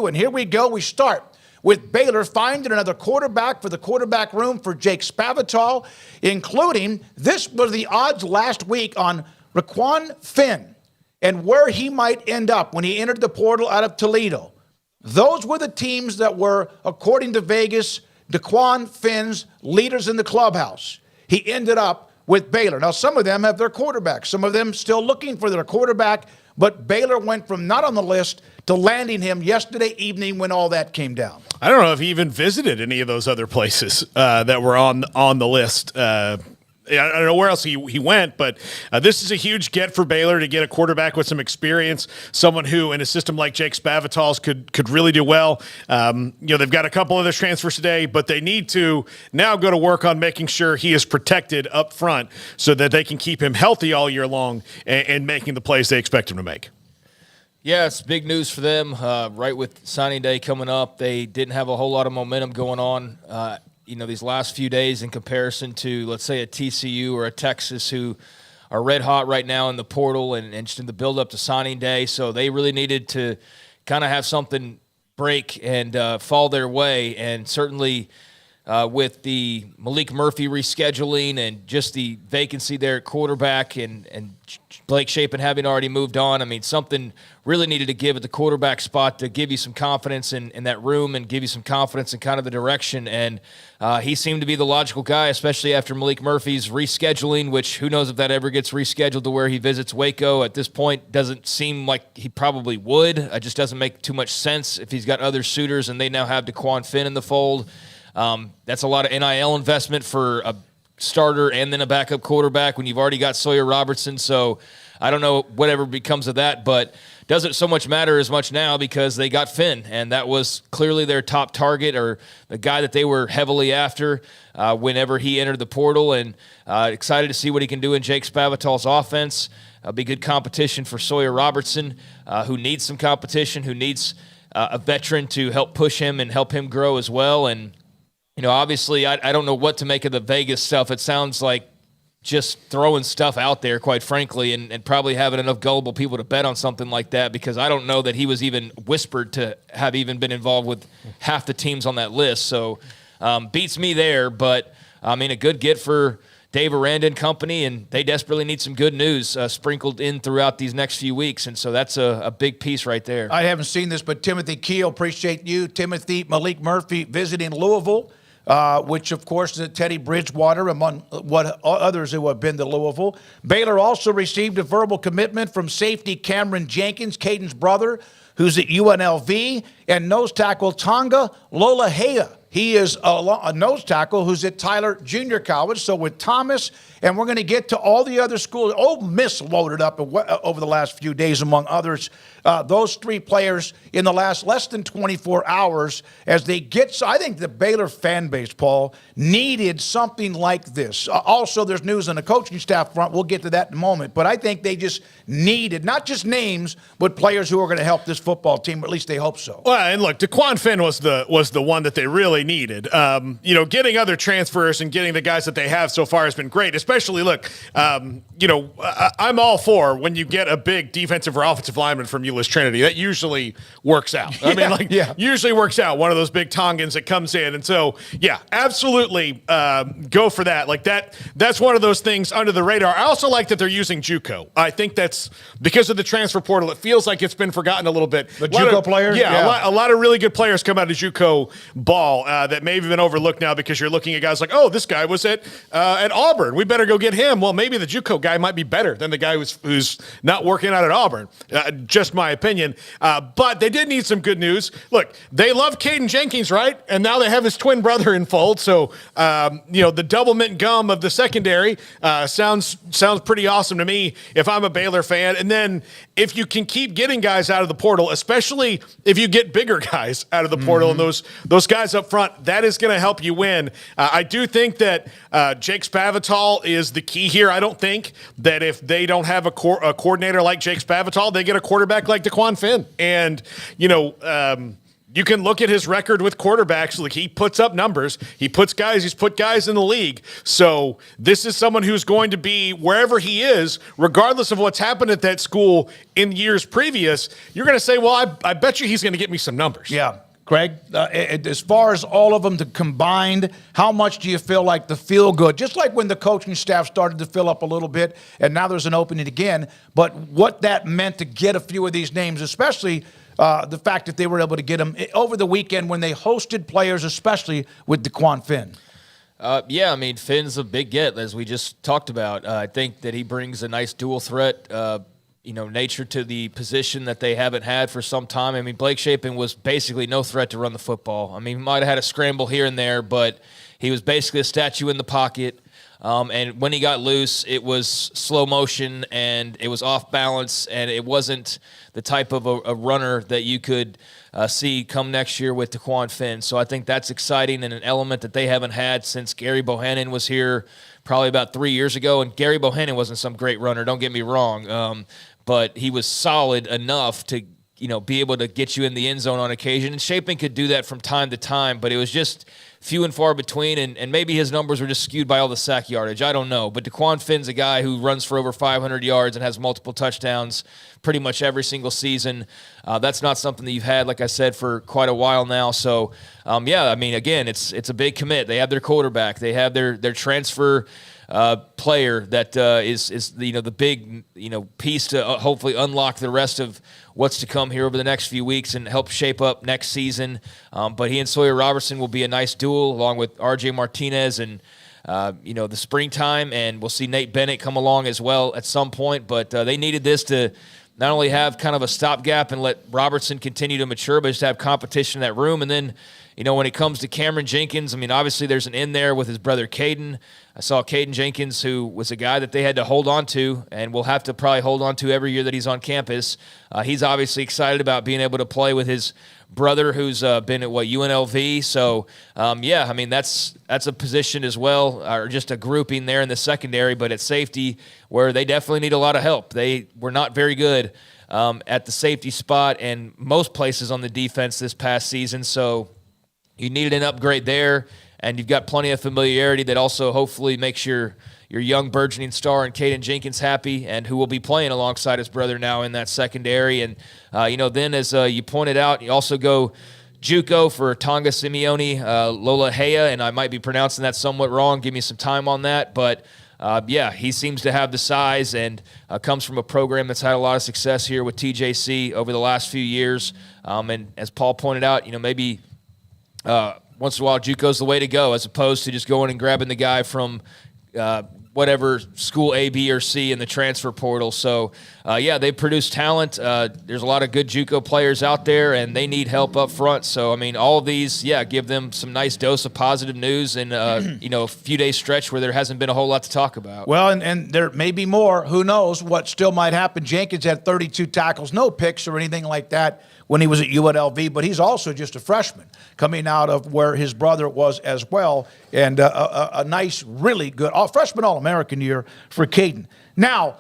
you. And here we go. We start with Baylor finding another quarterback for the quarterback room for Jake Spavital, including, this was the odds last week on Raquan Finn and where he might end up when he entered the portal out of Toledo. Those were the teams that were, according to Vegas, Daquan Finn's leaders in the clubhouse. He ended up with Baylor. Now, some of them have their quarterback. Some of them still looking for their quarterback, but Baylor went from not on the list to landing him yesterday evening when all that came down. I don't know if he even visited any of those other places that were on the list. I don't know where else he went, but this is a huge get for Baylor to get a quarterback with some experience, someone who in a system like Jake Spavital's could really do well. They've got a couple other transfers today, but they need to now go to work on making sure he is protected up front so that they can keep him healthy all year long and making the plays they expect him to make. Yeah, it's big news for them. Right with signing day coming up, they didn't have a whole lot of momentum going on these last few days in comparison to, let's say, a TCU or a Texas who are red hot right now in the portal and just in the build up to signing day. So they really needed to kind of have something break and fall their way. And certainly with the Malik Murphy rescheduling and just the vacancy there at quarterback and Blake Shapen having already moved on, I mean, something really needed to give at the quarterback spot to give you some confidence in that room and give you some confidence in kind of the direction. And he seemed to be the logical guy, especially after Malik Murphy's rescheduling, which who knows if that ever gets rescheduled to where he visits Waco. At this point, doesn't seem like he probably would. It just doesn't make too much sense if he's got other suitors and they now have Daquan Finn in the fold. That's a lot of NIL investment for a starter and then a backup quarterback when you've already got Sawyer Robertson. So I don't know whatever becomes of that, but doesn't so much matter as much now because they got Finn, and that was clearly their top target or the guy that they were heavily after whenever he entered the portal, and excited to see what he can do in Jake Spavital's offense. Be good competition for Sawyer Robertson, who needs some competition, who needs a veteran to help push him and help him grow as well. And obviously, I don't know what to make of the Vegas stuff. It sounds like just throwing stuff out there, quite frankly, and probably having enough gullible people to bet on something like that, because I don't know that he was even whispered to have even been involved with half the teams on that list. So beats me there, but I mean, a good get for Dave Aranda and company, and they desperately need some good news sprinkled in throughout these next few weeks, and so that's a big piece right there. I haven't seen this, but Timothy Keel, appreciate you. Timothy, Malik Murphy visiting Louisville, which, of course, is Teddy Bridgewater, among what others who have been to Louisville. Baylor also received a verbal commitment from safety Cameron Jenkins, Caden's brother, who's at UNLV, and nose tackle Tonga Lolahea. He is a nose tackle who's at Tyler Junior College. So with Thomas, and we're going to get to all the other schools. Ole Miss loaded up over the last few days, among others. Those three players in the last less than 24 hours as they get. So I think the Baylor fan base, Paul, needed something like this. Also, there's news on the coaching staff front. We'll get to that in a moment. But I think they just needed not just names, but players who are going to help this football team. Or at least they hope so. Well, and look, Daquan Finn was the one that they really needed. Getting other transfers and getting the guys that they have so far has been great. Especially, look, I'm all for when you get a big defensive or offensive lineman from Euless Trinity. That usually works out. Usually works out. One of those big Tongans that comes in. And so, yeah, absolutely go for that. Like that's one of those things under the radar. I also like that they're using JUCO. I think that's because of the transfer portal. It feels like it's been forgotten a little bit. The JUCO players? Yeah. A lot of really good players come out of JUCO ball that may have been overlooked now because you're looking at guys like, oh, this guy was at Auburn. We better go get him. Well, maybe the JUCO guy might be better than the guy who's not working out at Auburn. Just my opinion. But they did need some good news. Look, they love Caden Jenkins, right? And now they have his twin brother in fold. So, the double mint gum of the secondary sounds pretty awesome to me if I'm a Baylor fan. And then if you can keep getting guys out of the portal, especially if you get bigger guys out of the portal and those guys up front, that is going to help you win. I do think that Jake Spavital is the key here. I don't think that if they don't have a coordinator like Jake Spavital, they get a quarterback like Daquan Finn. And, You can look at his record with quarterbacks. Like, he puts up numbers. He's put guys in the league. So this is someone who's going to be wherever he is, regardless of what's happened at that school in years previous. You're going to say, well, I bet you he's going to get me some numbers. Yeah. Craig, as far as all of them combined, how much do you feel like the feel good? Just like when the coaching staff started to fill up a little bit, and now there's an opening again. But what that meant to get a few of these names, especially the fact that they were able to get them over the weekend when they hosted players, especially with DeQuan Finn. Yeah, I mean, Finn's a big get, as we just talked about. I think that he brings a nice dual threat nature to the position that they haven't had for some time. I mean, Blake Shapen was basically no threat to run the football. I mean, he might have had a scramble here and there, but he was basically a statue in the pocket. And when he got loose, it was slow motion and it was off balance, and it wasn't the type of a runner that you could see come next year with DeQuan Finn. So I think that's exciting and an element that they haven't had since Gary Bohannon was here probably about 3 years ago. And Gary Bohannon wasn't some great runner, don't get me wrong, but he was solid enough to be able to get you in the end zone on occasion. And Shapen could do that from time to time, but it was just few and far between, and maybe his numbers were just skewed by all the sack yardage. I don't know. But DeQuan Finn's a guy who runs for over 500 yards and has multiple touchdowns pretty much every single season. That's not something that you've had, like I said, for quite a while now. So, I mean, again, it's a big commit. They have their quarterback. They have their transfer player that is the big piece to hopefully unlock the rest of what's to come here over the next few weeks and help shape up next season. But he and Sawyer Robertson will be a nice duel along with R.J. Martinez and the springtime, and we'll see Nate Bennett come along as well at some point. But they needed this to not only have kind of a stopgap and let Robertson continue to mature, but just have competition in that room. And then, when it comes to Cameron Jenkins, I mean, obviously there's an in there with his brother Caden. I saw Caden Jenkins, who was a guy that they had to hold on to and will have to probably hold on to every year that he's on campus. He's obviously excited about being able to play with his brother who's been at, UNLV. So, I mean, that's a position as well, or just a grouping there in the secondary, but at safety where they definitely need a lot of help. They were not very good at the safety spot and most places on the defense this past season. So you needed an upgrade there, and you've got plenty of familiarity that also hopefully makes your young burgeoning star and Caden Jenkins happy, and who will be playing alongside his brother now in that secondary. And, then as you pointed out, you also go JUCO for Tonga Simeone Lola Hea, and I might be pronouncing that somewhat wrong. Give me some time on that. But, he seems to have the size and comes from a program that's had a lot of success here with TJC over the last few years. And as Paul pointed out, maybe once in a while JUCO's the way to go, as opposed to just going and grabbing the guy from whatever school A, B, or C in the transfer portal. So, they produce talent. There's a lot of good JUCO players out there, and they need help up front. So, I mean, all of these, give them some nice dose of positive news in, a few-day stretch where there hasn't been a whole lot to talk about. Well, and there may be more. Who knows what still might happen. Jenkins had 32 tackles, no picks or anything like that when he was at UNLV, but he's also just a freshman coming out of where his brother was as well, and a nice, really good freshman All-American year for Caden. Now,